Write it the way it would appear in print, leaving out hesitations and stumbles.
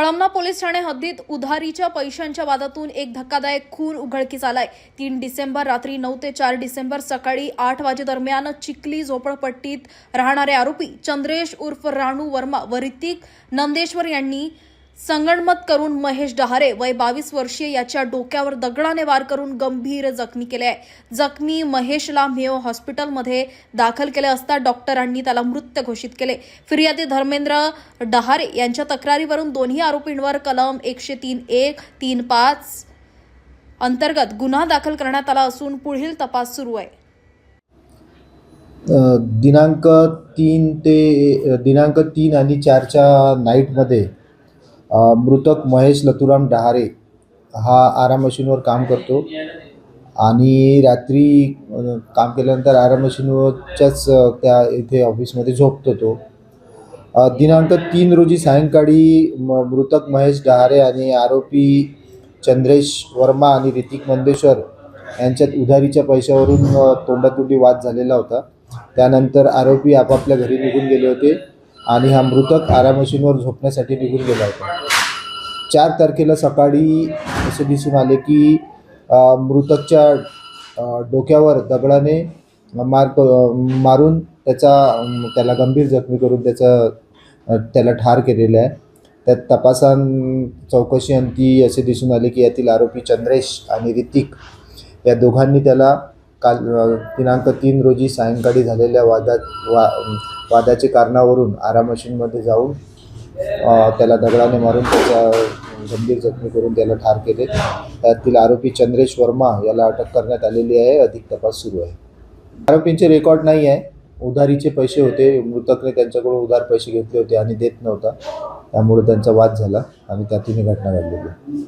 Kalamna police Thane हद्दीत उधारीच्या पैशांच्या वादातून एक धक्कादायक खून उघडकीस आलाय। 3 डिसेंबर रात्री 9 ते 4 डिसेंबर सकाळी 8 वाजेदरम्यान चिखली झोपडपट्टीत राहणारे आरोपी चंद्रेश उर्फ राणू वर्मा व ऋतिक नंदेश्वर यांनी संगनमत करून महेश डहारे वय 22 वर्षीय याच्या डोक्यावर दगडाने वार करून गंभीर जखमी केले आहे। जखमी महेशला मेयो हॉस्पिटलमध्ये दाखल केले असता डॉक्टरांनी त्याला मृत घोषित केले। फिर्यादी धर्मेंद्र डहारे यांच्या तक्रारीवरून दोन्ही आरोपींवर कलम 103(1) 3(5) अंतर्गत गुन्हा दाखल करण्यात आला असून पुढील तपास सुरू आहे। दिनांक 3 आणि 4च्या नाईटमध्ये मृतक महेश लतुराम डहारे हा आरा मशीनवर काम करतो आणि रात्री काम केल्यानंतर आरा मशीनवरच्याच त्या इथे ऑफिसमध्ये झोपतो तो। दिनांक 3 रोजी सायंकाळी मृतक महेश डहारे आणि आरोपी चंद्रेश वर्मा आणि ऋतिक नंदेश्वर यांच्यात उधारीच्या पैशावरून तोंडातोंडी वाद झालेला होता। त्यानंतर आरोपी आपापल्या घरी निघून गेले होते आणि हा मृतक आरा मशीनवर झोपण्यासाठी निघून गेला होता। 4 तारखेला सकाळी असे दिसून आले की मृतकच्या डोक्यावर दगडाने मारून त्याला गंभीर जखमी करून त्याला ठार केलेलं आहे। त्यात चौकशीअंती असे दिसून आले की यातील आरोपी चंद्रेश आणि ऋतिक या दोघांनी त्याला काल दिनांक 3 रोजी सायंकाळी झालेल्या वादाचे कारणावरून आरा मशीनमध्ये जाऊन त्याला दगडाने मारून त्याचा गंभीर जखमी करून त्याला ठार केले। त्यातील आरोपी चंद्रेश वर्मा याला अटक करण्यात आलेली आहे। अधिक तपास सुरू आहे। आरोपींचे रेकॉर्ड नाही आहे। उधारीचे पैसे होते, मृतकने त्यांच्याकडून उधार पैसे घेतले होते आणि देत नव्हता, त्यामुळे त्यांचा वाद झाला आणि त्यातून ही घटना घडलेली आहे।